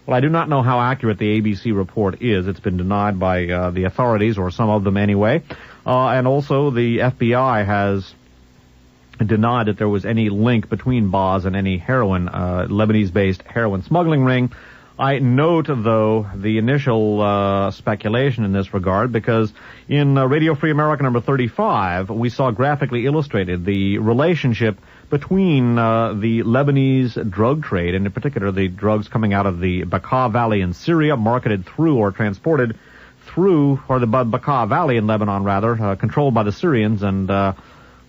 Well, I do not know how accurate the ABC report is. It's been denied by the authorities, or some of them anyway. And also the FBI has denied that there was any link between Boz and any heroin, Lebanese-based heroin smuggling ring. I note, though, the initial speculation in this regard, because in Radio Free America number 35, we saw graphically illustrated the relationship between the Lebanese drug trade, and in particular the drugs coming out of the Bekaa Valley in Syria, marketed through or transported through, or the Bekaa Valley in Lebanon, rather, controlled by the Syrians, and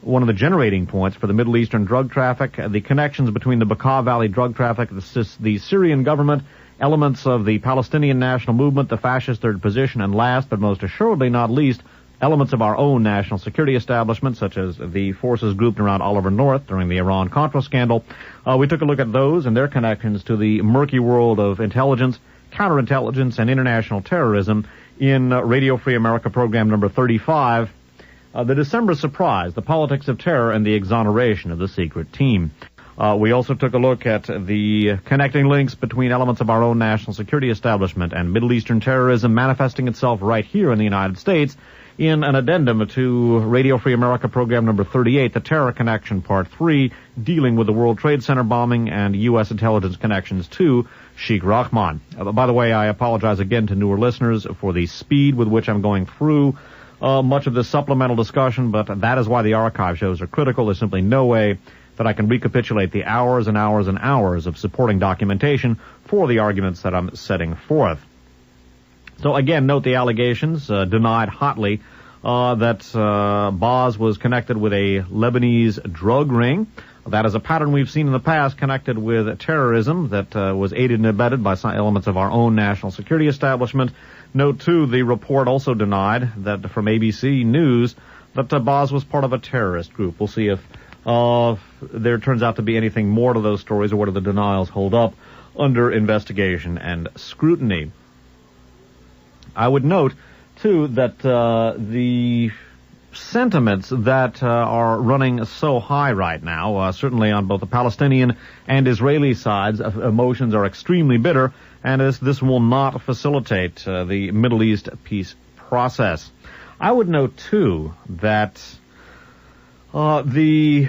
one of the generating points for the Middle Eastern drug traffic, the connections between the Bekaa Valley drug traffic, the Syrian government, elements of the Palestinian national movement, the fascist third position, and last but most assuredly not least, elements of our own national security establishment, such as the forces grouped around Oliver North during the Iran-Contra scandal. We took a look at those and their connections to the murky world of intelligence, counterintelligence, and international terrorism in Radio Free America program number 35, The December Surprise, the Politics of Terror and the Exoneration of the Secret Team. We also took a look at the connecting links between elements of our own national security establishment and Middle Eastern terrorism manifesting itself right here in the United States in an addendum to Radio Free America program number 38, The Terror Connection, Part 3, dealing with the World Trade Center bombing and U.S. intelligence connections to Sheikh Rahman. By the way, I apologize again to newer listeners for the speed with which I'm going through much of this supplemental discussion, but that is why the archive shows are critical. There's simply no way that I can recapitulate the hours and hours and hours of supporting documentation for the arguments that I'm setting forth. So again, note the allegations denied hotly that Boz was connected with a Lebanese drug ring. That is a pattern we've seen in the past connected with terrorism that was aided and abetted by some elements of our own national security establishment. Note, too, the report also denied that from ABC News that Boz was part of a terrorist group. We'll see if there turns out to be anything more to those stories or whether the denials hold up under investigation and scrutiny. I would note, too, that the sentiments that are running so high right now, certainly on both the Palestinian and Israeli sides, emotions are extremely bitter, and this will not facilitate the Middle East peace process. I would note, too, that the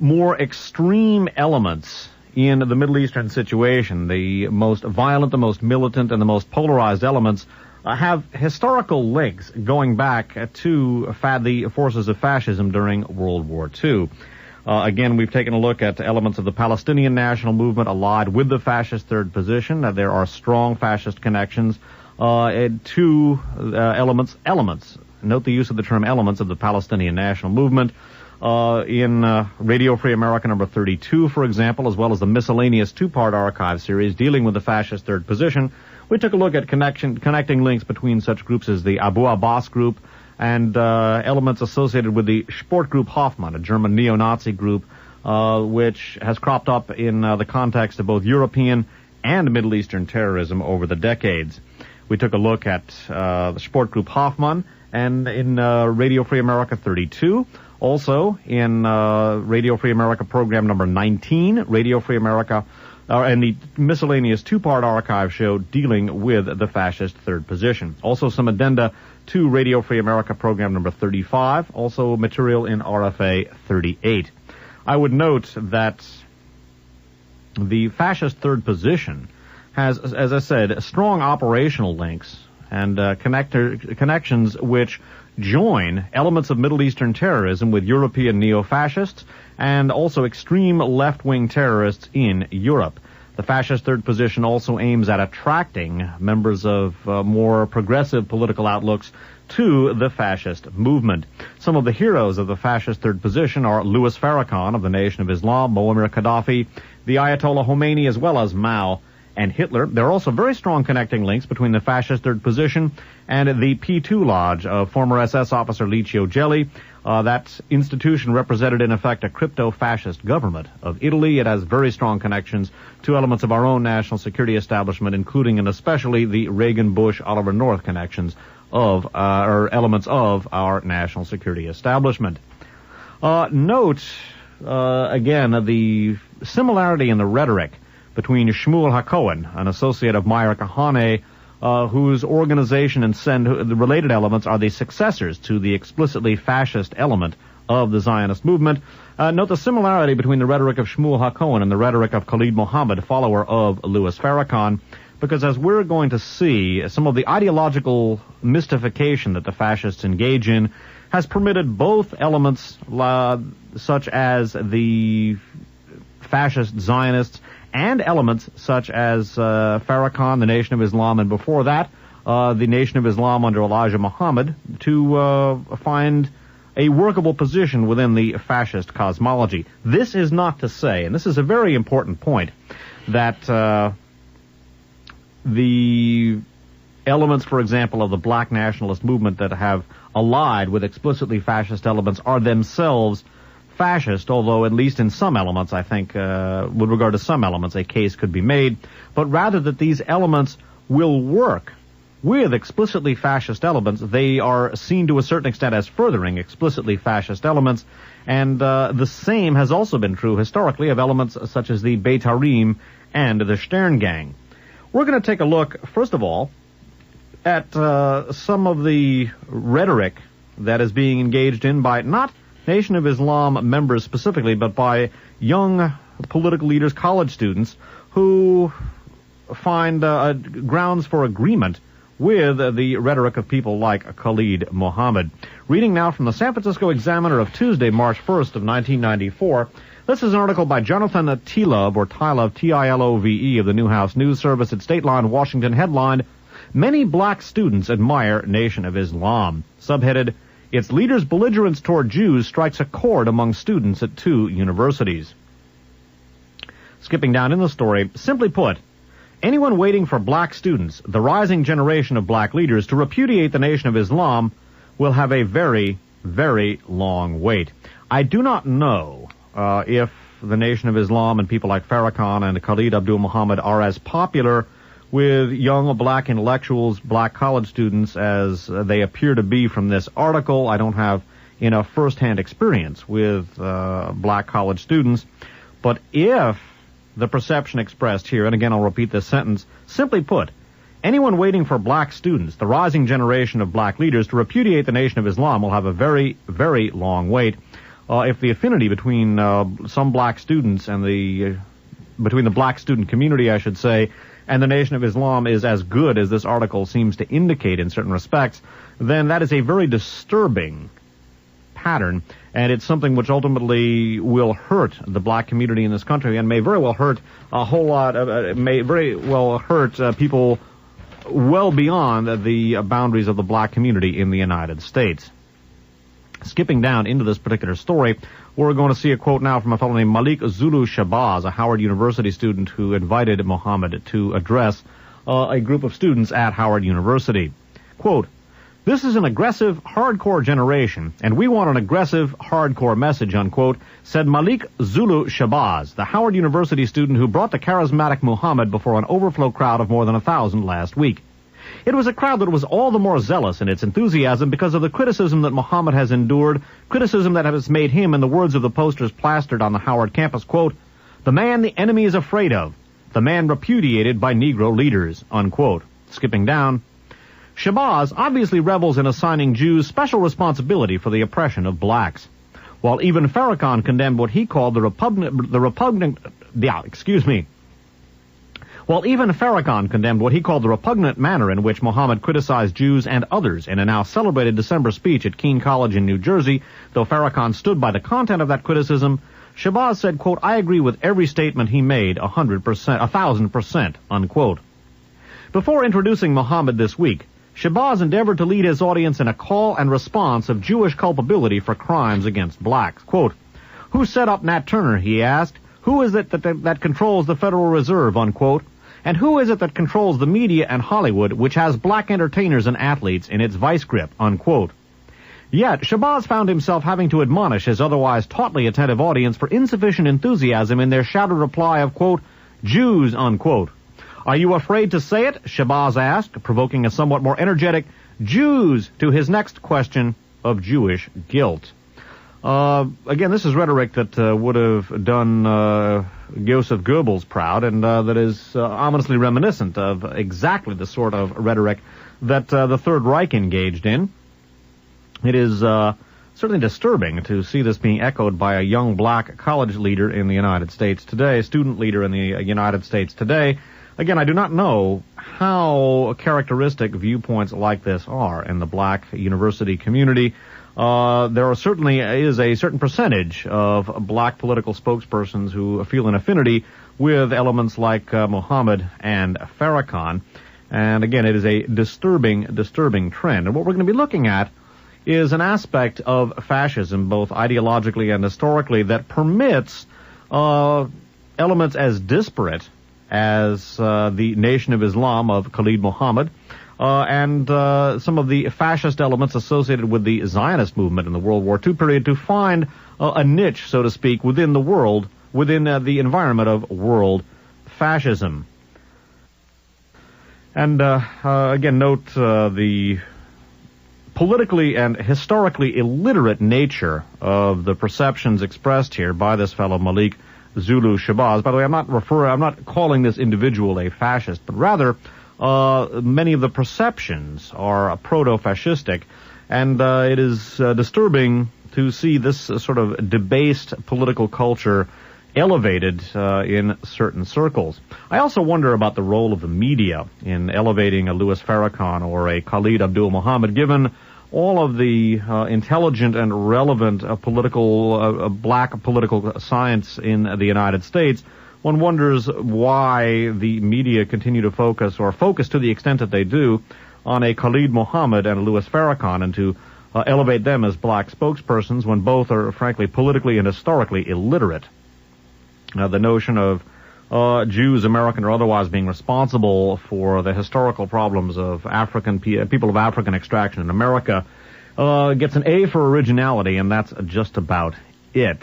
more extreme elements in the Middle Eastern situation, the most violent, the most militant, and the most polarized elements, have historical links going back to the forces of fascism during World War II. Again, we've taken a look at elements of the Palestinian national movement allied with the fascist third position. There are strong fascist connections to elements. Note the use of the term elements of the Palestinian national movement. In Radio Free America number 32, for example, as well as the miscellaneous two-part archive series dealing with the fascist third position, we took a look at connecting links between such groups as the Abu Abbas group and elements associated with the Sportgruppe Hoffmann, a German neo-Nazi group, which has cropped up in the context of both European and Middle Eastern terrorism over the decades. We took a look at the Sportgruppe Hoffmann, and in Radio Free America 32, also in Radio Free America program number 19, Radio Free America, and the miscellaneous two-part archive show dealing with the fascist third position. Also some addenda to Radio Free America program number 35, also material in RFA 38. I would note that the fascist third position has, as I said, strong operational links and connections which join elements of Middle Eastern terrorism with European neo-fascists and also extreme left-wing terrorists in Europe. The fascist third position also aims at attracting members of more progressive political outlooks to the fascist movement. Some of the heroes of the fascist third position are Louis Farrakhan of the Nation of Islam, Muammar Gaddafi, the Ayatollah Khomeini, as well as Mao and Hitler. There are also very strong connecting links between the fascist third position and the P2 Lodge of former SS officer Licio Gelli. That institution represented, in effect, a crypto-fascist government of Italy. It has very strong connections to elements of our own national security establishment, including and especially the Reagan-Bush-Oliver North connections of, or elements of our national security establishment. Note, again, the similarity in the rhetoric between Shmuel HaKohen, an associate of Meir Kahane, whose organization and the related elements are the successors to the explicitly fascist element of the Zionist movement. Note the similarity between the rhetoric of Shmuel HaKohen and the rhetoric of Khalid Mohammed, follower of Louis Farrakhan, because as we're going to see, some of the ideological mystification that the fascists engage in has permitted both elements, such as the fascist Zionists, and elements such as Farrakhan, the Nation of Islam, and before that, the Nation of Islam under Elijah Muhammad, to find a workable position within the fascist cosmology. This is not to say, and this is a very important point, that the elements, for example, of the black nationalist movement that have allied with explicitly fascist elements are themselves fascist, although at least in some elements, I think, with regard to some elements, a case could be made, but rather that these elements will work with explicitly fascist elements. They are seen to a certain extent as furthering explicitly fascist elements, and the same has also been true historically of elements such as the Betarim and the Stern Gang. We're going to take a look, first of all, at some of the rhetoric that is being engaged in by not Nation of Islam members specifically, but by young political leaders, college students, who find grounds for agreement with the rhetoric of people like Khalid Mohammed. Reading now from the San Francisco Examiner of Tuesday, March 1st of 1994, this is an article by Jonathan Tilove, or Tilove, T-I-L-O-V-E, of the Newhouse News Service at State Line, Washington, headlined, "Many Black Students Admire Nation of Islam." Subheaded, "Its leaders' belligerence toward Jews strikes a chord among students at 2 universities." Skipping down in the story, simply put, anyone waiting for black students, the rising generation of black leaders, to repudiate the Nation of Islam will have a very, very long wait. I do not know if the Nation of Islam and people like Farrakhan and Khalid Abdul Muhammad are as popular with young black intellectuals, black college students, as they appear to be from this article. I don't have enough first-hand experience with black college students. But if the perception expressed here, and again I'll repeat this sentence, simply put, anyone waiting for black students, the rising generation of black leaders, to repudiate the Nation of Islam will have a very, very long wait. If the affinity between some black students and between the black student community, I should say, and the Nation of Islam is as good as this article seems to indicate in certain respects, then that is a very disturbing pattern, and it's something which ultimately will hurt the black community in this country, and may very well hurt a whole lot, may very well hurt people well beyond the boundaries of the black community in the United States. Skipping down into this particular story, we're going to see a quote now from a fellow named Malik Zulu Shabazz, a Howard University student who invited Muhammad to address a group of students at Howard University. Quote, "This is an aggressive, hardcore generation, and we want an aggressive, hardcore message," unquote, said Malik Zulu Shabazz, the Howard University student who brought the charismatic Muhammad before an overflow crowd of more than 1,000 last week. It was a crowd that was all the more zealous in its enthusiasm because of the criticism that Muhammad has endured, criticism that has made him, in the words of the posters plastered on the Howard campus, quote, "the man the enemy is afraid of, the man repudiated by Negro leaders," unquote. Skipping down, Shabazz obviously revels in assigning Jews special responsibility for the oppression of blacks. While even Farrakhan condemned what he called While even Farrakhan condemned what he called the repugnant manner in which Muhammad criticized Jews and others in a now celebrated December speech at Keene College in New Jersey, though Farrakhan stood by the content of that criticism, Shabazz said, quote, "I agree with every statement he made 100%, 1,000%, unquote. Before introducing Muhammad this week, Shabazz endeavored to lead his audience in a call and response of Jewish culpability for crimes against blacks. Quote, "Who set up Nat Turner?" he asked. "Who is it that controls the Federal Reserve?" unquote. "And who is it that controls the media and Hollywood, which has black entertainers and athletes in its vice grip?" unquote. Yet, Shabazz found himself having to admonish his otherwise tautly attentive audience for insufficient enthusiasm in their shouted reply of, quote, "Jews," unquote. "Are you afraid to say it?" Shabazz asked, provoking a somewhat more energetic "Jews" to his next question of Jewish guilt. Again, this is rhetoric that would have done Joseph Goebbels proud, and that is ominously reminiscent of exactly the sort of rhetoric that the Third Reich engaged in. It is certainly disturbing to see this being echoed by a young black college leader in the United States today, student leader in the United States today. Again, I do not know how characteristic viewpoints like this are in the black university community. There certainly is a certain percentage of black political spokespersons who feel an affinity with elements like Muhammad and Farrakhan. And again, it is a disturbing trend. And what we're going to be looking at is an aspect of fascism, both ideologically and historically, that permits elements as disparate as the Nation of Islam of Khalid Muhammad, and some of the fascist elements associated with the Zionist movement in the World War II period to find a niche, so to speak, within the world, within the environment of world fascism. And again, note the politically and historically illiterate nature of the perceptions expressed here by this fellow Malik Zulu Shabazz. By the way, I'm not calling this individual a fascist, but rather many of the perceptions are proto-fascistic, and it is disturbing to see this sort of debased political culture elevated in certain circles. I also wonder about the role of the media in elevating a Louis Farrakhan or a Khalid Abdul Muhammad, given all of the intelligent and relevant black political science in the United States. One wonders why the media continue to focus to the extent that they do on a Khalid Muhammad and a Louis Farrakhan, and to elevate them as black spokespersons when both are, frankly, politically and historically illiterate. The notion of Jews, American or otherwise, being responsible for the historical problems of people of African extraction in America gets an A for originality, and that's just about it.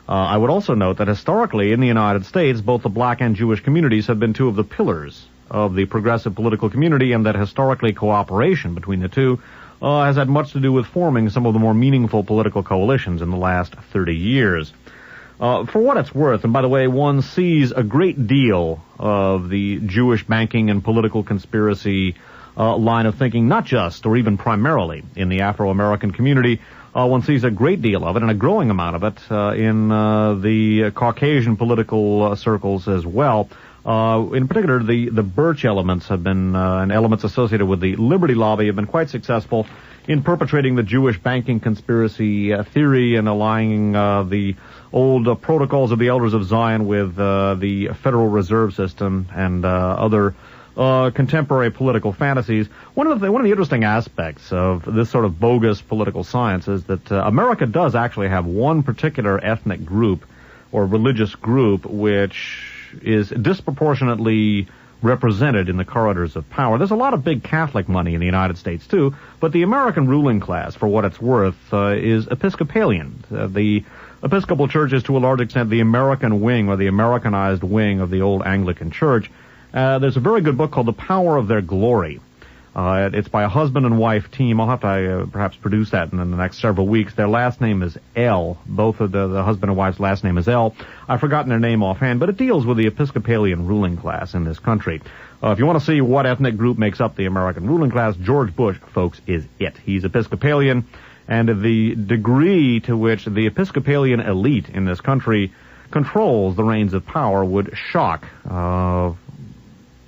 I would also note that historically in the United States, both the black and Jewish communities have been two of the pillars of the progressive political community, and that historically cooperation between the two has had much to do with forming some of the more meaningful political coalitions in the last 30 years. For what it's worth, and by the way, one sees a great deal of the Jewish banking and political conspiracy line of thinking, not just or even primarily in the Afro-American community. One sees a great deal of it, and a growing amount of it, in the Caucasian political circles as well. In particular, the Birch elements have been, and elements associated with the Liberty Lobby have been quite successful in perpetrating the Jewish banking conspiracy theory and aligning the old protocols of the Elders of Zion with the Federal Reserve System and other contemporary political fantasies. One of the interesting aspects of this sort of bogus political science is that America does actually have one particular ethnic group or religious group which is disproportionately represented in the corridors of power. There's a lot of big Catholic money in the United States, too, but the American ruling class, for what it's worth, is Episcopalian. The Episcopal Church is, to a large extent, the American wing or the Americanized wing of the old Anglican Church. There's a very good book called The Power of Their Glory. It's by a husband and wife team. I'll have to perhaps produce that in the next several weeks. Their last name is L. Both of the husband and wife's last name is L. I've forgotten their name offhand, but it deals with the Episcopalian ruling class in this country. If you want to see what ethnic group makes up the American ruling class, George Bush, folks, is it. He's Episcopalian, and the degree to which the Episcopalian elite in this country controls the reins of power would shock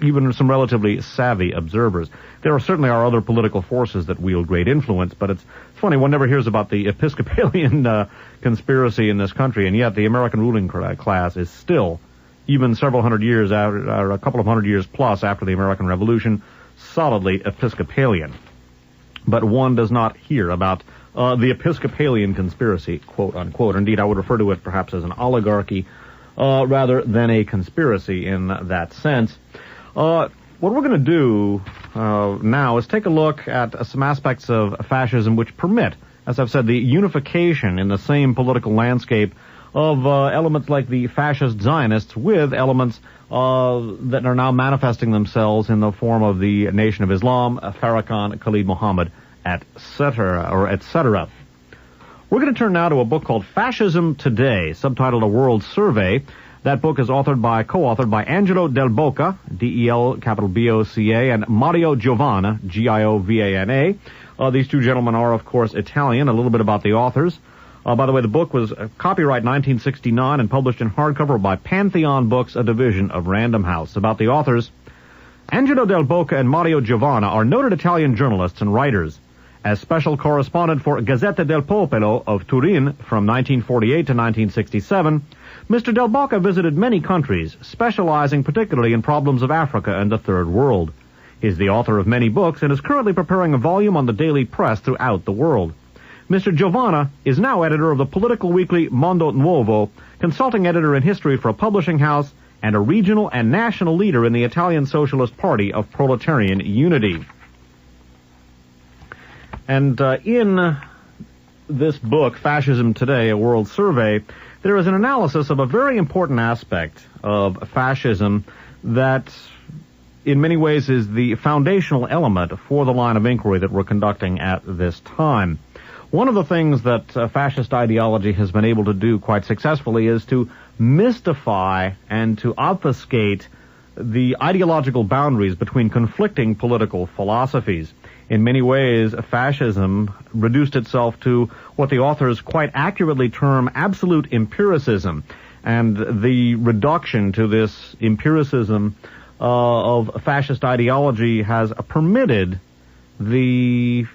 even some relatively savvy observers. There certainly are other political forces that wield great influence, but it's funny, one never hears about the Episcopalian conspiracy in this country, and yet the American ruling class is still, even several hundred years after, or a couple of hundred years plus after the American Revolution, solidly Episcopalian. But one does not hear about the Episcopalian conspiracy, quote unquote. Indeed, I would refer to it perhaps as an oligarchy rather than a conspiracy in that sense. What we're going to do now is take a look at some aspects of fascism which permit, as I've said, the unification in the same political landscape of elements like the fascist Zionists with elements that are now manifesting themselves in the form of the Nation of Islam, Farrakhan, Khalid Muhammad, etc. We're going to turn now to a book called Fascism Today, subtitled A World Survey. That book is co-authored by Angelo Del Boca, D-E-L-B-O-C-A, and Mario Giovanna, Giovanna. These two gentlemen are, of course, Italian. A little bit about the authors. By the way, the book was copyright 1969 and published in hardcover by Pantheon Books, a division of Random House. About the authors, Angelo Del Boca and Mario Giovanna are noted Italian journalists and writers. As special correspondent for Gazzetta del Popolo of Turin from 1948 to 1967, Mr. Del Boca visited many countries, specializing particularly in problems of Africa and the Third World. He is the author of many books and is currently preparing a volume on the daily press throughout the world. Mr. Giovanna is now editor of the political weekly Mondo Nuovo, consulting editor in history for a publishing house, and a regional and national leader in the Italian Socialist Party of Proletarian Unity. And in this book, Fascism Today, A World Survey, there is an analysis of a very important aspect of fascism that in many ways is the foundational element for the line of inquiry that we're conducting at this time. One of the things that fascist ideology has been able to do quite successfully is to mystify and to obfuscate the ideological boundaries between conflicting political philosophies. In many ways, fascism reduced itself to what the authors quite accurately term absolute empiricism. And the reduction to this empiricism of fascist ideology has permitted many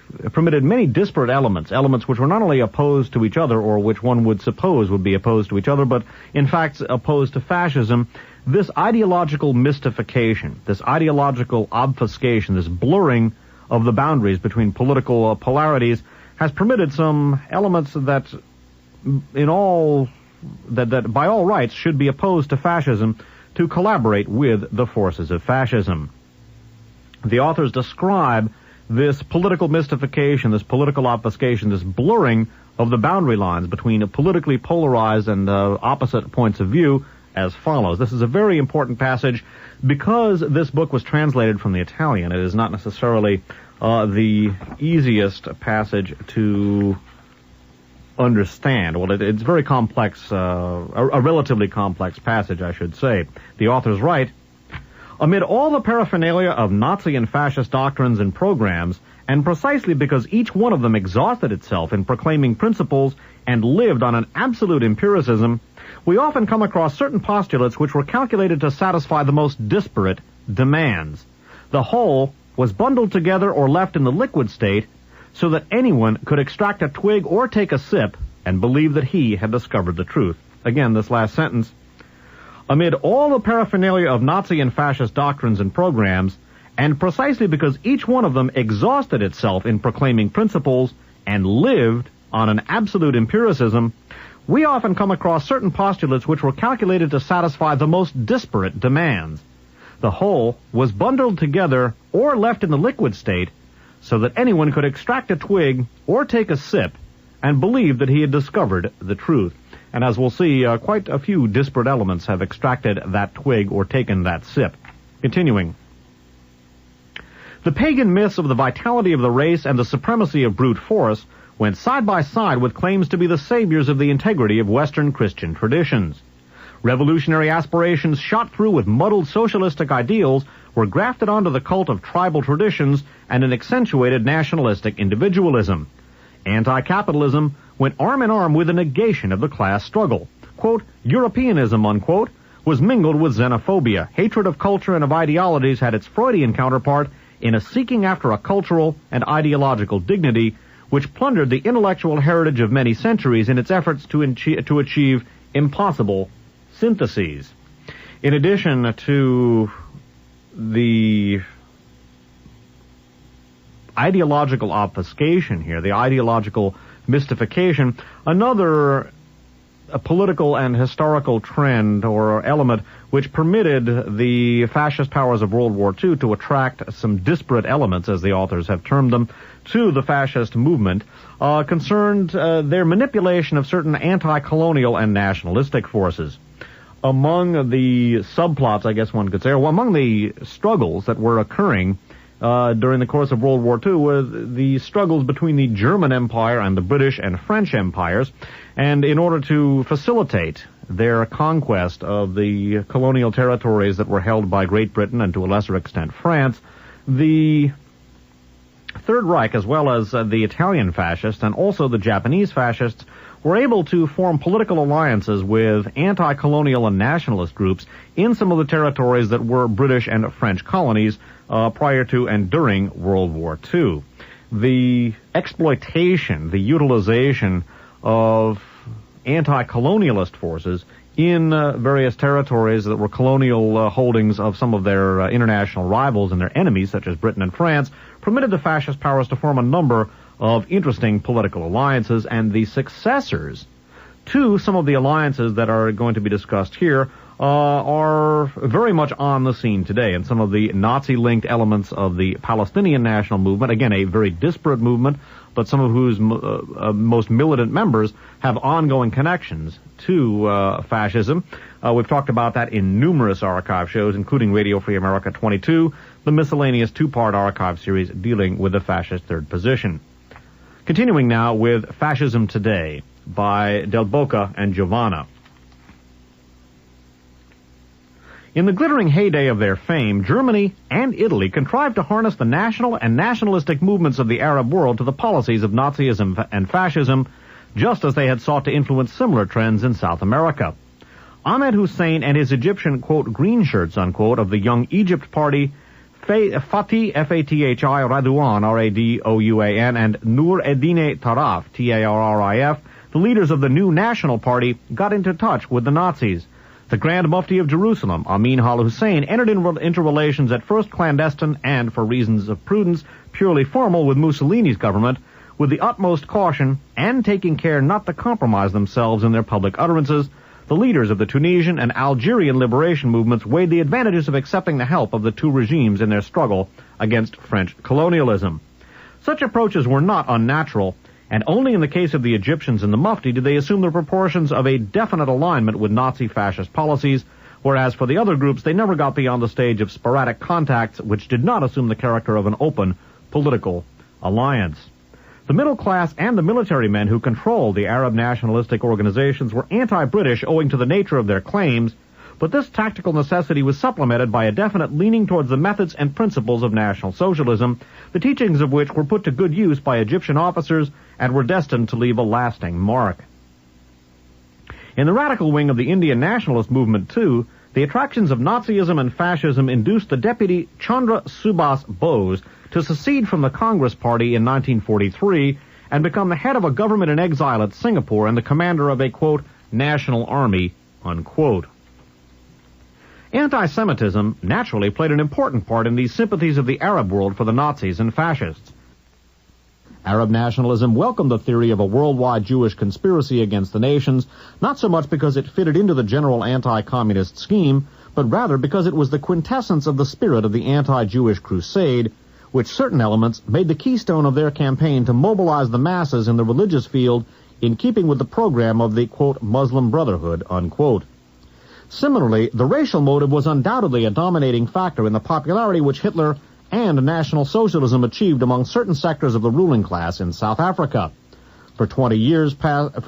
disparate elements which were not only opposed to each other, or which one would suppose would be opposed to each other, but in fact opposed to fascism. This ideological mystification, this ideological obfuscation, this blurring of the boundaries between political polarities has permitted some elements that by all rights should be opposed to fascism to collaborate with the forces of fascism. The authors describe this political mystification, this political obfuscation, this blurring of the boundary lines between politically polarized and opposite points of view as follows. This is a very important passage because this book was translated from the Italian. It is not necessarily the easiest passage to understand. Well, it's very complex, a relatively complex passage, I should say. The authors write, amid all the paraphernalia of Nazi and fascist doctrines and programs, and precisely because each one of them exhausted itself in proclaiming principles and lived on an absolute empiricism, we often come across certain postulates which were calculated to satisfy the most disparate demands. The whole was bundled together or left in the liquid state so that anyone could extract a twig or take a sip and believe that he had discovered the truth. Again, this last sentence. Amid all the paraphernalia of Nazi and fascist doctrines and programs, and precisely because each one of them exhausted itself in proclaiming principles and lived on an absolute empiricism, we often come across certain postulates which were calculated to satisfy the most disparate demands. The whole was bundled together or left in the liquid state so that anyone could extract a twig or take a sip and believe that he had discovered the truth. And as we'll see, quite a few disparate elements have extracted that twig or taken that sip. Continuing. The pagan myths of the vitality of the race and the supremacy of brute force went side by side with claims to be the saviors of the integrity of Western Christian traditions. Revolutionary aspirations shot through with muddled socialistic ideals were grafted onto the cult of tribal traditions and an accentuated nationalistic individualism. Anti-capitalism went arm in arm with a negation of the class struggle. Quote, Europeanism, unquote, was mingled with xenophobia. Hatred of culture and of ideologies had its Freudian counterpart in a seeking after a cultural and ideological dignity which plundered the intellectual heritage of many centuries in its efforts to achieve impossible syntheses. In addition to the ideological obfuscation here, the ideological mystification, another political and historical trend or element which permitted the fascist powers of World War II to attract some disparate elements, as the authors have termed them, to the fascist movement, concerned their manipulation of certain anti-colonial and nationalistic forces. Among the subplots, I guess one could say, or among the struggles that were occurring during the course of World War II were the struggles between the German Empire and the British and French empires. And in order to facilitate their conquest of the colonial territories that were held by Great Britain and to a lesser extent France, the Third Reich, as well as the Italian fascists and also the Japanese fascists, were able to form political alliances with anti-colonial and nationalist groups in some of the territories that were British and French colonies prior to and during World War II. The exploitation, the utilization of anti-colonialist forces in various territories that were colonial holdings of some of their international rivals and their enemies, such as Britain and France, permitted the fascist powers to form a number of interesting political alliances, and the successors to some of the alliances that are going to be discussed here are very much on the scene today. And some of the Nazi-linked elements of the Palestinian national movement, again, a very disparate movement, but some of whose most militant members have ongoing connections to fascism. We've talked about that in numerous archive shows, including Radio Free America 22, the miscellaneous two-part archive series dealing with the fascist third position. Continuing now with Fascism Today by Del Boca and Giovanna. In the glittering heyday of their fame, Germany and Italy contrived to harness the national and nationalistic movements of the Arab world to the policies of Nazism and fascism, just as they had sought to influence similar trends in South America. Ahmed Hussein and his Egyptian, quote, green shirts, unquote, of the Young Egypt Party, Fatih, F-A-T-H-I, Radouan, R-A-D-O-U-A-N, and Nur Eddine Taraf, T-A-R-R-I-F, the leaders of the new National Party, got into touch with the Nazis. The Grand Mufti of Jerusalem, Amin al-Hussein, entered into relations at first clandestine and, for reasons of prudence, purely formal with Mussolini's government, with the utmost caution and taking care not to compromise themselves in their public utterances. The leaders of the Tunisian and Algerian liberation movements weighed the advantages of accepting the help of the two regimes in their struggle against French colonialism. Such approaches were not unnatural, and only in the case of the Egyptians and the Mufti did they assume the proportions of a definite alignment with Nazi-fascist policies, whereas for the other groups they never got beyond the stage of sporadic contacts which did not assume the character of an open political alliance. The middle class and the military men who controlled the Arab nationalistic organizations were anti-British owing to the nature of their claims, but this tactical necessity was supplemented by a definite leaning towards the methods and principles of National Socialism, the teachings of which were put to good use by Egyptian officers and were destined to leave a lasting mark. In the radical wing of the Indian nationalist movement, too, the attractions of Nazism and fascism induced the deputy Chandra Subhas Bose to secede from the Congress Party in 1943 and become the head of a government in exile at Singapore and the commander of a, quote, national army, unquote. Anti-Semitism naturally played an important part in these sympathies of the Arab world for the Nazis and fascists. Arab nationalism welcomed the theory of a worldwide Jewish conspiracy against the nations, not so much because it fitted into the general anti-communist scheme, but rather because it was the quintessence of the spirit of the anti-Jewish crusade, which certain elements made the keystone of their campaign to mobilize the masses in the religious field in keeping with the program of the, quote, Muslim Brotherhood, unquote. Similarly, the racial motive was undoubtedly a dominating factor in the popularity which Hitler and National Socialism achieved among certain sectors of the ruling class in South Africa. For 20 years past, the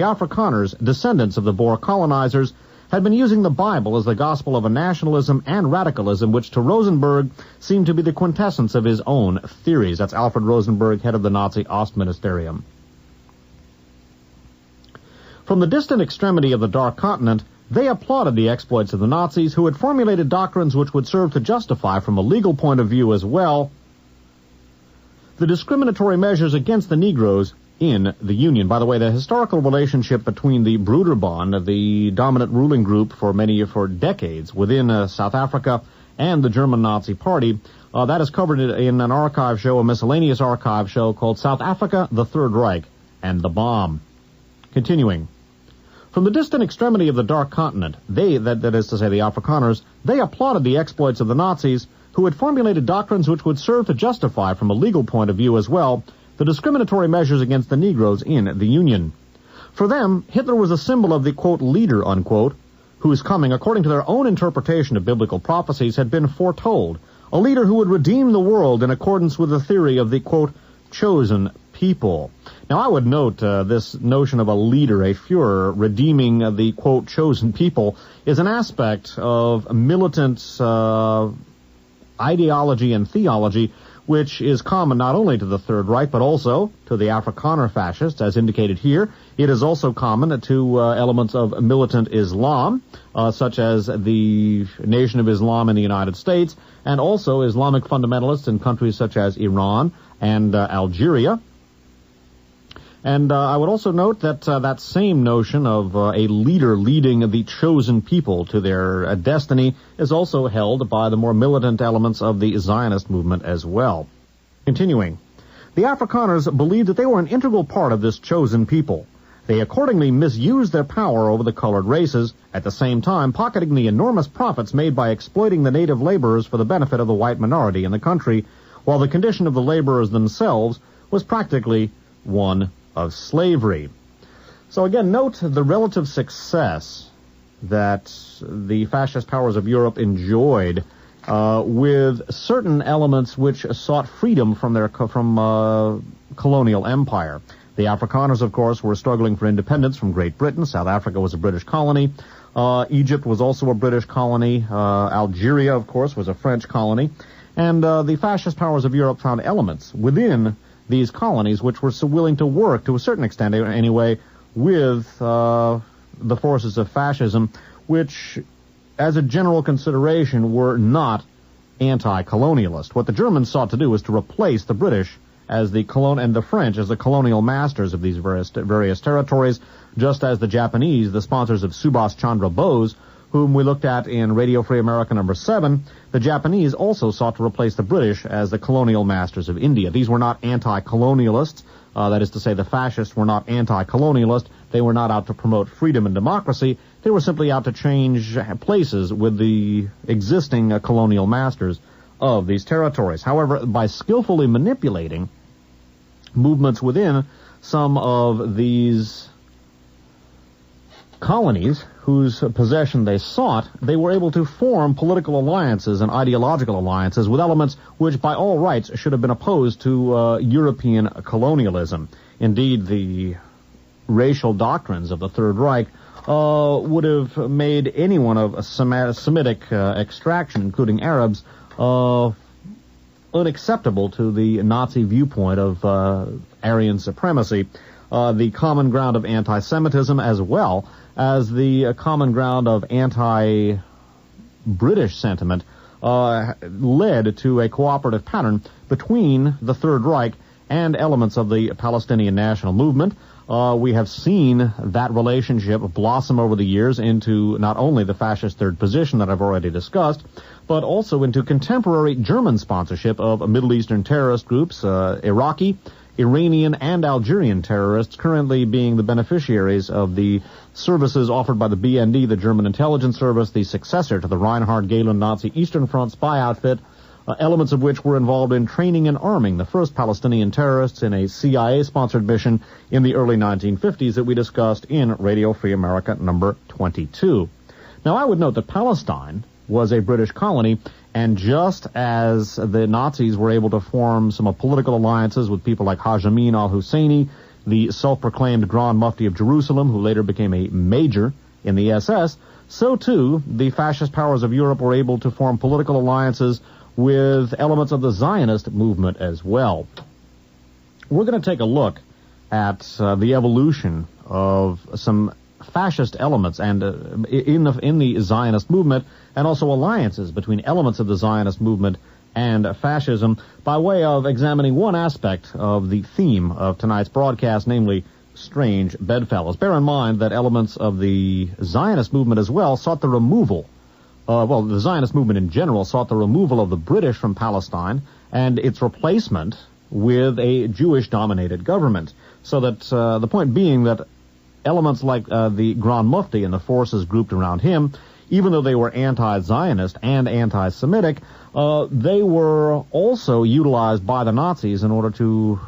Afrikaners, descendants of the Boer colonizers, had been using the Bible as the gospel of a nationalism and radicalism which to Rosenberg seemed to be the quintessence of his own theories. That's Alfred Rosenberg, head of the Nazi Ostministerium. From the distant extremity of the Dark Continent, they applauded the exploits of the Nazis, who had formulated doctrines which would serve to justify, from a legal point of view as well, the discriminatory measures against the Negroes in the Union. By the way, the historical relationship between the Broederbond, the dominant ruling group for decades within South Africa, and the German Nazi Party, that is covered in an archive show, a miscellaneous archive show called South Africa, the Third Reich, and the Bomb. Continuing. From the distant extremity of the Dark Continent, that is to say the Afrikaners, they applauded the exploits of the Nazis, who had formulated doctrines which would serve to justify, from a legal point of view as well, the discriminatory measures against the Negroes in the Union. For them, Hitler was a symbol of the, quote, leader, unquote, whose coming, according to their own interpretation of biblical prophecies, had been foretold. A leader who would redeem the world in accordance with the theory of the, quote, chosen people. Now, I would note this notion of a leader, a Führer, redeeming the, quote, chosen people is an aspect of militant ideology and theology which is common not only to the Third Reich but also to the Afrikaner fascists, as indicated here. It is also common to elements of militant Islam, such as the Nation of Islam in the United States, and also Islamic fundamentalists in countries such as Iran and Algeria. And I would also note that that same notion of a leader leading the chosen people to their destiny is also held by the more militant elements of the Zionist movement as well. Continuing, the Afrikaners believed that they were an integral part of this chosen people. They accordingly misused their power over the colored races, at the same time pocketing the enormous profits made by exploiting the native laborers for the benefit of the white minority in the country, while the condition of the laborers themselves was practically one of slavery. So again, note the relative success that the fascist powers of Europe enjoyed with certain elements which sought freedom from their colonial empire. The Afrikaners, of course, were struggling for independence from Great Britain. South Africa was a British colony. Egypt was also a British colony. Algeria, of course, was a French colony. And the fascist powers of Europe found elements within these colonies which were so willing to work, to a certain extent anyway, with the forces of fascism, which, as a general consideration, were not anti-colonialist. What the Germans sought to do was to replace the British as the and the French as the colonial masters of these various territories, just as the Japanese, the sponsors of Subhas Chandra Bose, whom we looked at in Radio Free America number 7, the Japanese also sought to replace the British as the colonial masters of India. These were not anti-colonialists. That is to say, the fascists were not anti-colonialist. They were not out to promote freedom and democracy. They were simply out to change places with the existing colonial masters of these territories. However, by skillfully manipulating movements within some of these colonies whose possession they sought, they were able to form political alliances and ideological alliances with elements which by all rights should have been opposed to European colonialism. Indeed, the racial doctrines of the Third Reich would have made anyone of a Semitic extraction, including Arabs, unacceptable to the Nazi viewpoint of Aryan supremacy. The common ground of anti-Semitism, as well as the common ground of anti-British sentiment, led to a cooperative pattern between the Third Reich and elements of the Palestinian national movement. We have seen that relationship blossom over the years into not only the fascist third position that I've already discussed, but also into contemporary German sponsorship of Middle Eastern terrorist groups, Iraqi, Iranian, and Algerian terrorists, currently being the beneficiaries of the services offered by the BND, the German intelligence service, the successor to the Reinhard Gehlen Nazi Eastern Front spy outfit, elements of which were involved in training and arming the first Palestinian terrorists in a CIA-sponsored mission in the early 1950s that we discussed in Radio Free America number 22. Now, I would note that Palestine was a British colony, and just as the Nazis were able to form some political alliances with people like Haj Amin al-Husseini, the self-proclaimed Grand Mufti of Jerusalem, who later became a major in the SS, so too the fascist powers of Europe were able to form political alliances with elements of the Zionist movement as well. We're going to take a look at the evolution of some fascist elements and in the Zionist movement, and also alliances between elements of the Zionist movement and fascism, by way of examining one aspect of the theme of tonight's broadcast, namely strange bedfellows. Bear in mind that elements of the Zionist movement as well sought the removal the Zionist movement in general sought the removal of the British from Palestine and its replacement with a Jewish-dominated government. So that the point being that elements like the Grand Mufti and the forces grouped around him, even though they were anti-Zionist and anti-Semitic, they were also utilized by the Nazis in order to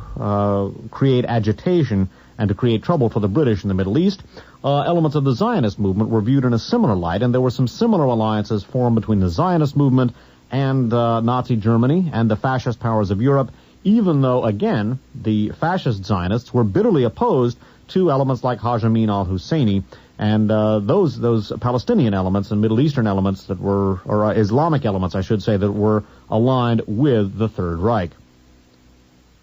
create agitation and to create trouble for the British in the Middle East. elements of the Zionist movement were viewed in a similar light, and there were some similar alliances formed between the Zionist movement and Nazi Germany and the fascist powers of Europe, even though, again, the fascist Zionists were bitterly opposed to elements like Haj Amin al-Husseini and those Palestinian elements and Middle Eastern elements that were, or Islamic elements, I should say, that were aligned with the Third Reich.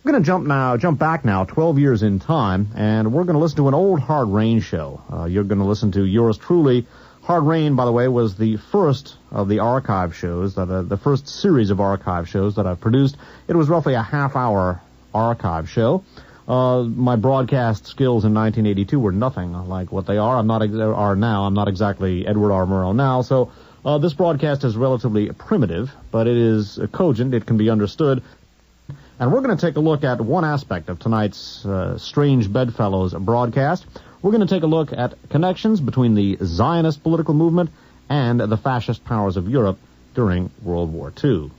We're going to jump back now 12 years in time, and we're going to listen to an old Hard Rain show. You're going to listen to yours truly. Hard Rain, by the way, was the first of the archive shows, the first series of archive shows that I've produced. It was roughly a half-hour archive show. My broadcast skills in 1982 were nothing like what they are. Now. I'm not exactly Edward R. Murrow now, so this broadcast is relatively primitive, but it is cogent. It can be understood. And we're going to take a look at one aspect of tonight's Strange Bedfellows broadcast. We're going to take a look at connections between the Zionist political movement and the fascist powers of Europe during World War II.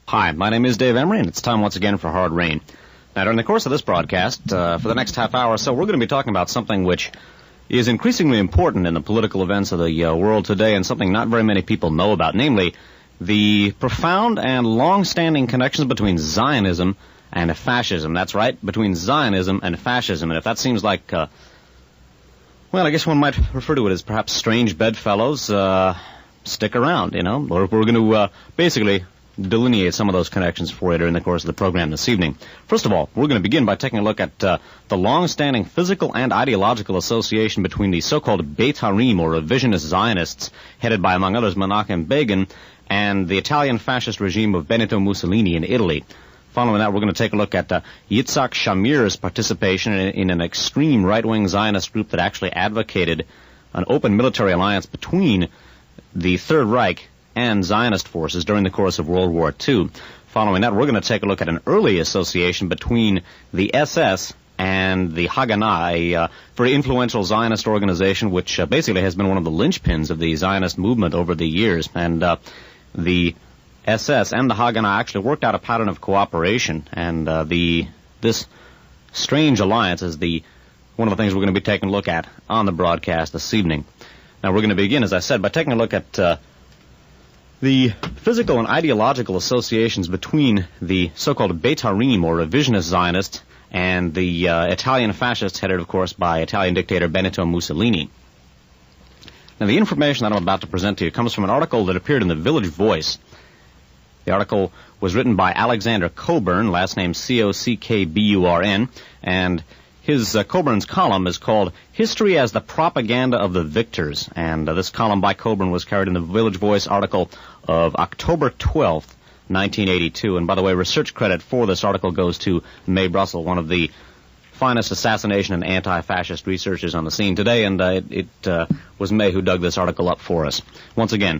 Hi, my name is Dave Emory, and it's time once again for Hard Rain. Now, during the course of this broadcast, for the next half hour or so, we're going to be talking about something which is increasingly important in the political events of the world today, and something not very many people know about, namely the profound and long-standing connections between Zionism and fascism. That's right, between Zionism and fascism. And if that seems like, well, I guess one might refer to it as perhaps strange bedfellows, stick around, you know. We're going to basically delineate some of those connections for you during the course of the program this evening. First of all, we're going to begin by taking a look at the long-standing physical and ideological association between the so-called Betarim, or revisionist Zionists, headed by, among others, Menachem Begin, and the Italian fascist regime of Benito Mussolini in Italy. Following that, we're going to take a look at Yitzhak Shamir's participation in an extreme right-wing Zionist group that actually advocated an open military alliance between the Third Reich and Zionist forces during the course of World War II. Following that, we're going to take a look at an early association between the SS and the Haganah, a very influential Zionist organization which basically has been one of the linchpins of the Zionist movement over the years. And the SS and the Haganah actually worked out a pattern of cooperation, and this strange alliance is one of the things we're going to be taking a look at on the broadcast this evening. Now, we're going to begin, as I said, by taking a look at the physical and ideological associations between the so-called Betarim, or revisionist Zionists, and the Italian fascists, headed, of course, by Italian dictator Benito Mussolini. Now, the information that I'm about to present to you comes from an article that appeared in the Village Voice. The article was written by Alexander Coburn, last name Cockburn, and his Coburn's column is called History as the Propaganda of the Victors. And this column by Coburn was carried in the Village Voice article of October 12th, 1982. And by the way, research credit for this article goes to May Brussel, one of the finest assassination and anti-fascist researchers on the scene today, and it was May who dug this article up for us. Once again,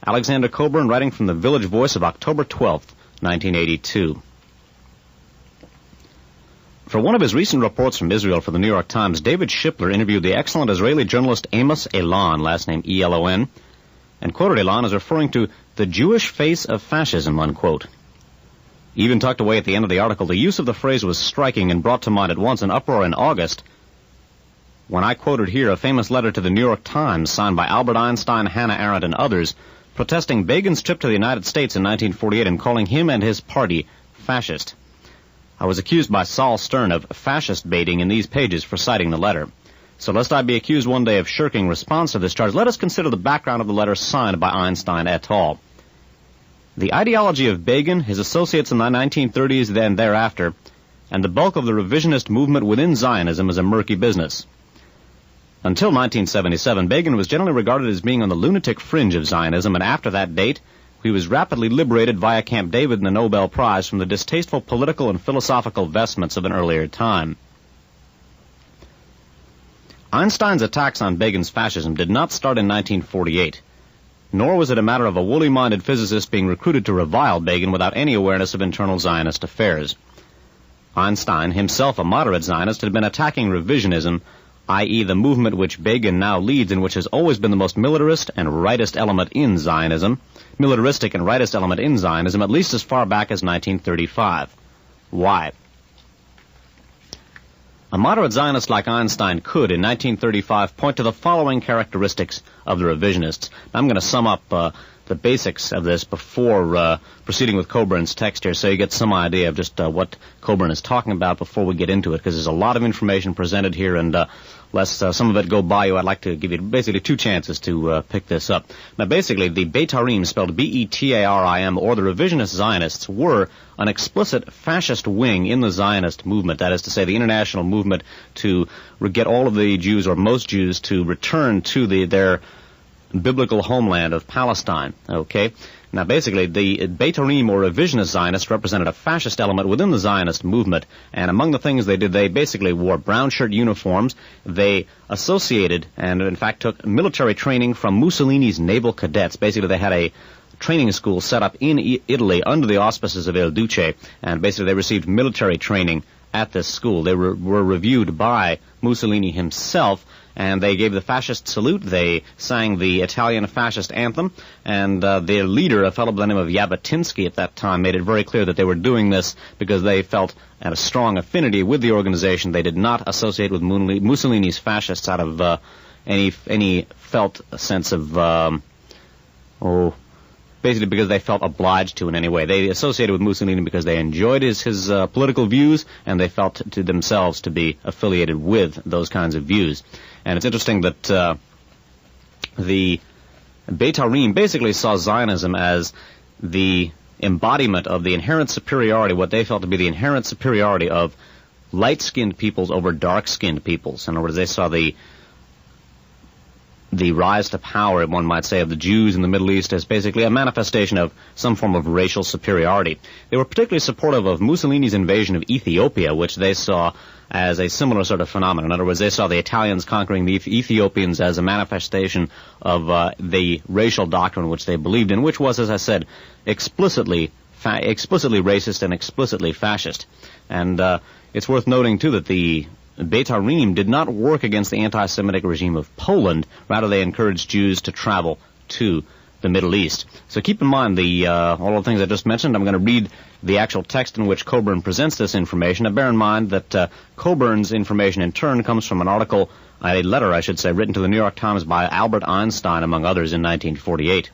Alexander Coburn, writing from the Village Voice of October 12th, 1982. For one of his recent reports from Israel for the New York Times, David Shipler interviewed the excellent Israeli journalist Amos Elon, last name E-L-O-N, and quoted Elon as referring to the Jewish face of fascism, unquote. Even tucked away at the end of the article, the use of the phrase was striking and brought to mind at once an uproar in August, when I quoted here a famous letter to the New York Times signed by Albert Einstein, Hannah Arendt, and others, protesting Begin's trip to the United States in 1948 and calling him and his party fascist. I was accused by Saul Stern of fascist baiting in these pages for citing the letter. So lest I be accused one day of shirking response to this charge, let us consider the background of the letter signed by Einstein et al. The ideology of Begin, his associates in the 1930s and thereafter, and the bulk of the revisionist movement within Zionism is a murky business. Until 1977, Begin was generally regarded as being on the lunatic fringe of Zionism, and after that date, he was rapidly liberated via Camp David and the Nobel Prize from the distasteful political and philosophical vestments of an earlier time. Einstein's attacks on Begin's fascism did not start in 1948, nor was it a matter of a woolly-minded physicist being recruited to revile Begin without any awareness of internal Zionist affairs. Einstein, himself a moderate Zionist, had been attacking revisionism, i.e. the movement which Begin now leads and which has always been the most militaristic and rightist element in Zionism, at least as far back as 1935. Why? A moderate Zionist like Einstein could, in 1935, point to the following characteristics of the revisionists. Now, I'm going to sum up the basics of this before proceeding with Coburn's text here, so you get some idea of just what Coburn is talking about before we get into it, because there's a lot of information presented here, and lest some of it go by you, I'd like to give you basically two chances to pick this up. Now, basically, the Betarim, spelled B-E-T-A-R-I-M, or the revisionist Zionists, were an explicit fascist wing in the Zionist movement, that is to say, the international movement to get all of the Jews, or most Jews, to return to their biblical homeland of Palestine. Okay? Now, basically, the Betarim, or revisionist Zionists, represented a fascist element within the Zionist movement, and among the things they did, they basically wore brown shirt uniforms. They associated, and in fact took military training from Mussolini's naval cadets. Basically, they had a training school set up in Italy under the auspices of Il Duce, and basically they received military training at this school. They were reviewed by Mussolini himself, and they gave the fascist salute. They sang the Italian fascist anthem, and their leader, a fellow by the name of Jabotinsky at that time, made it very clear that they were doing this because they felt at a strong affinity with the organization. They did not associate with Mussolini's fascists out of any felt sense of, basically because they felt obliged to in any way. They associated with Mussolini because they enjoyed his political views, and they felt to themselves to be affiliated with those kinds of views. And it's interesting that the Betarim basically saw Zionism as the embodiment of the inherent superiority, what they felt to be the inherent superiority of light-skinned peoples over dark-skinned peoples. In other words, they saw the rise to power, one might say, of the Jews in the Middle East as basically a manifestation of some form of racial superiority. They were particularly supportive of Mussolini's invasion of Ethiopia, which they saw as a similar sort of phenomenon. In other words, they saw the Italians conquering the Ethiopians as a manifestation of the racial doctrine which they believed in, which was, as I said, explicitly racist and explicitly fascist. And it's worth noting, too, that the Betarim did not work against the anti-Semitic regime of Poland. Rather, they encouraged Jews to travel to the Middle East. So keep in mind all the things I just mentioned. I'm going to read the actual text in which Coburn presents this information. Now, bear in mind that Coburn's information, in turn, comes from an article, a letter, I should say, written to the New York Times by Albert Einstein, among others, in 1948.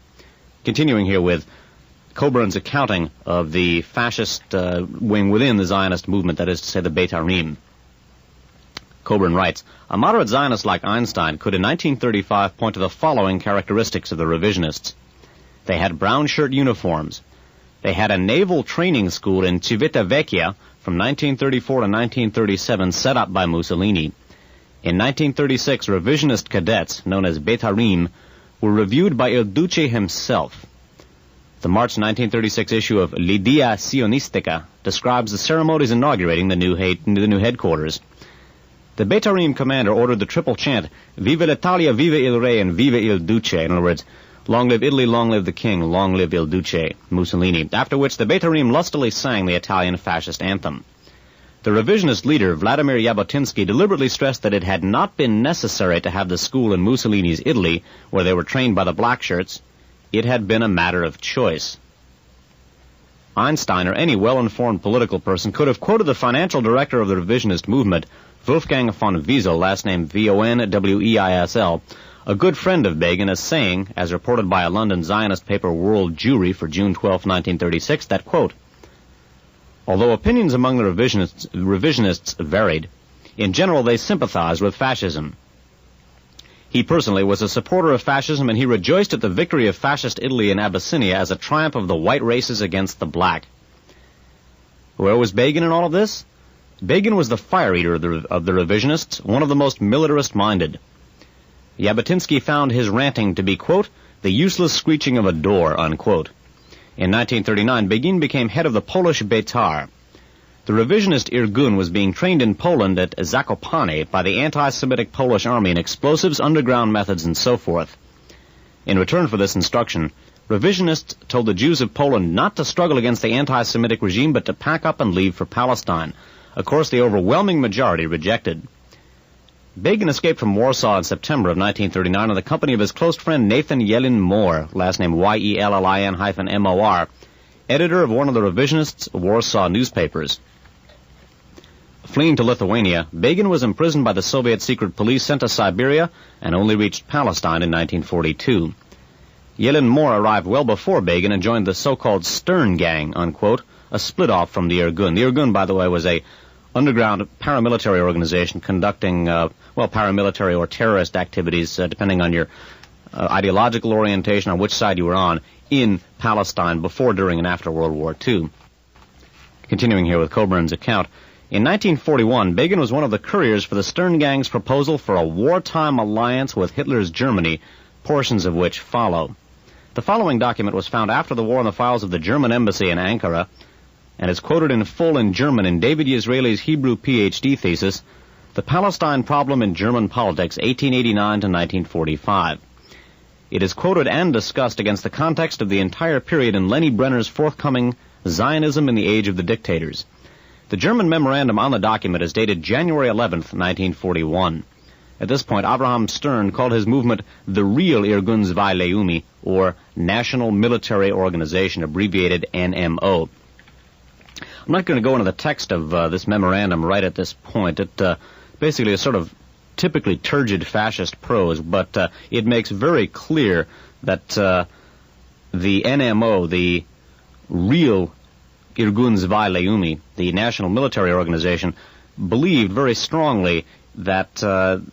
Continuing here with Coburn's accounting of the fascist wing within the Zionist movement, that is to say, the Betarim. Coburn writes, a moderate Zionist like Einstein could in 1935 point to the following characteristics of the revisionists. They had brown shirt uniforms. They had a naval training school in Civitavecchia from 1934 to 1937 set up by Mussolini. In 1936, revisionist cadets, known as Betarim, were reviewed by Il Duce himself. The March 1936 issue of L'Idea Sionistica describes the ceremonies inaugurating the new headquarters. The Betarim commander ordered the triple chant, Viva l'Italia, Viva il Re, and Viva il Duce. In other words, long live Italy, long live the King, long live il Duce, Mussolini. After which the Betarim lustily sang the Italian fascist anthem. The revisionist leader, Vladimir Jabotinsky, deliberately stressed that it had not been necessary to have the school in Mussolini's Italy, where they were trained by the black shirts. It had been a matter of choice. Einstein, or any well-informed political person, could have quoted the financial director of the revisionist movement, Wolfgang von Wiesel, last name Vonweisl, a good friend of Begin, as saying, as reported by a London Zionist paper, World Jewry, for June 12, 1936, that, quote, although opinions among the revisionists varied, in general they sympathized with fascism. He personally was a supporter of fascism, and he rejoiced at the victory of fascist Italy in Abyssinia as a triumph of the white races against the black. Where was Begin in all of this? Begin was the fire eater of the revisionists, one of the most militarist-minded. Jabotinsky found his ranting to be, quote, the useless screeching of a door, unquote. In 1939, Begin became head of the Polish Betar. The revisionist Irgun was being trained in Poland at Zakopane by the anti-Semitic Polish army in explosives, underground methods, and so forth. In return for this instruction, revisionists told the Jews of Poland not to struggle against the anti-Semitic regime, but to pack up and leave for Palestine. Of course, the overwhelming majority rejected. Begin escaped from Warsaw in September of 1939 in the company of his close friend Nathan Yellin Moore, last name Yellin-Mor, editor of one of the revisionists' Warsaw newspapers. Fleeing to Lithuania, Begin was imprisoned by the Soviet secret police, sent to Siberia, and only reached Palestine in 1942. Yelin Mor arrived well before Begin and joined the so-called Stern Gang, unquote, a split-off from the Irgun. The Irgun, by the way, was a underground paramilitary organization conducting, paramilitary or terrorist activities, depending on your ideological orientation, on which side you were on, in Palestine before, during, and after World War II. Continuing here with Coburn's account, in 1941, Begin was one of the couriers for the Stern Gang's proposal for a wartime alliance with Hitler's Germany, portions of which follow. The following document was found after the war in the files of the German embassy in Ankara, and is quoted in full in German in David Yisraeli's Hebrew Ph.D. thesis, The Palestine Problem in German Politics, 1889 to 1945. It is quoted and discussed against the context of the entire period in Lenny Brenner's forthcoming Zionism in the Age of the Dictators. The German memorandum on the document is dated January 11th, 1941. At this point, Avraham Stern called his movement the Real Irgun Zwei Leumi, or National Military Organization, abbreviated NMO. I'm not going to go into the text of this memorandum right at this point. It basically is sort of typically turgid fascist prose, but it makes very clear that the NMO, the Real Irgun Zwei Leumi, the National Military Organization, believed very strongly that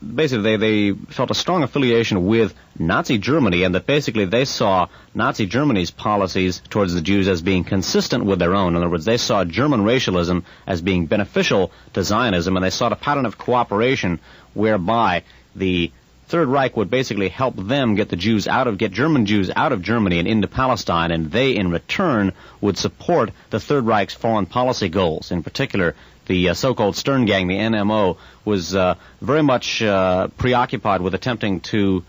basically they felt a strong affiliation with Nazi Germany, and that basically they saw Nazi Germany's policies towards the Jews as being consistent with their own. In other words, they saw German racialism as being beneficial to Zionism, and they sought a pattern of cooperation whereby the Third Reich would basically help them get German Jews out of Germany and into Palestine, and they in return would support the Third Reich's foreign policy goals. In particular, the so-called Stern Gang, the NMO, was very much preoccupied with attempting to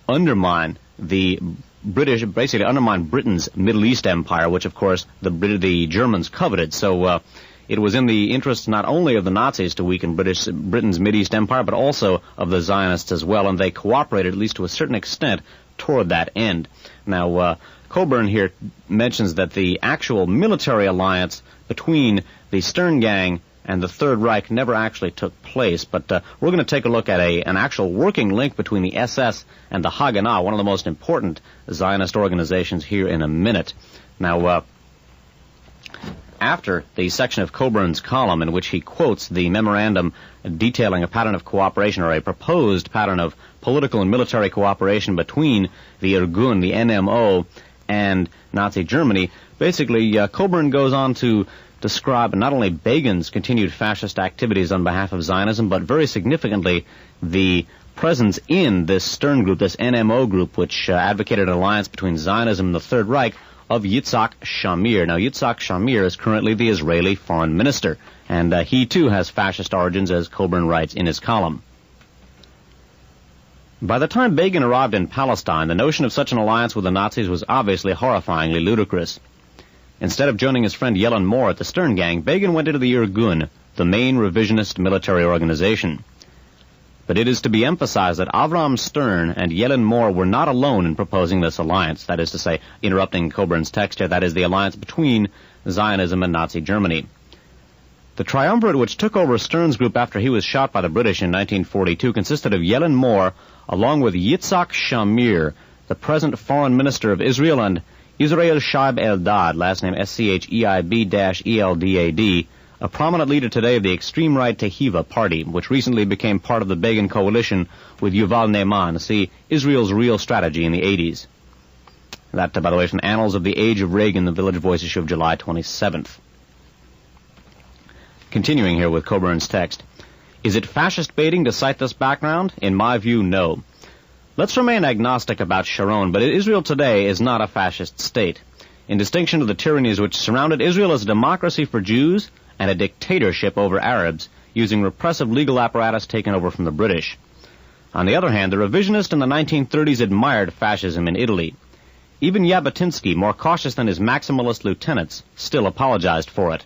undermine the British, basically undermine Britain's Middle East empire, which of course the Germans coveted. So it was in the interest not only of the Nazis to weaken Britain's Mideast empire, but also of the Zionists as well, and they cooperated, at least to a certain extent, toward that end. Now, Coburn here mentions that the actual military alliance between the Stern Gang and the Third Reich never actually took place, but we're going to take a look at an actual working link between the SS and the Haganah, one of the most important Zionist organizations, here in a minute. Now, after the section of Coburn's column in which he quotes the memorandum detailing a pattern of cooperation, or a proposed pattern of political and military cooperation between the Irgun, the NMO, and Nazi Germany, basically Coburn goes on to describe not only Begin's continued fascist activities on behalf of Zionism, but very significantly the presence in this Stern group, this NMO group, which advocated an alliance between Zionism and the Third Reich, of Yitzhak Shamir. Now, Yitzhak Shamir is currently the Israeli foreign minister, and he too has fascist origins, as Coburn writes in his column. By the time Begin arrived in Palestine, the notion of such an alliance with the Nazis was obviously horrifyingly ludicrous. Instead of joining his friend Yelin Mor at the Stern Gang, Begin went into the Irgun, the main revisionist military organization. But it is to be emphasized that Avram Stern and Yelin Mor were not alone in proposing this alliance, that is to say, interrupting Coburn's text here, that is the alliance between Zionism and Nazi Germany. The triumvirate which took over Stern's group after he was shot by the British in 1942 consisted of Yelin Mor, along with Yitzhak Shamir, the present foreign minister of Israel, and Israel Shaib Eldad, last name Scheib-Eldad, a prominent leader today of the extreme right Tehiva party, which recently became part of the Begin coalition with Yuval Ne'eman. See Israel's Real Strategy in the 80s. That, by the way, from Annals of the Age of Reagan, the Village Voice issue of July 27th. Continuing here with Coburn's text. Is it fascist baiting to cite this background? In my view, no. Let's remain agnostic about Sharon, but Israel today is not a fascist state. In distinction to the tyrannies which surrounded Israel as a democracy for Jews and a dictatorship over Arabs, using repressive legal apparatus taken over from the British. On the other hand, the revisionist in the 1930s admired fascism in Italy. Even Jabotinsky, more cautious than his maximalist lieutenants, still apologized for it.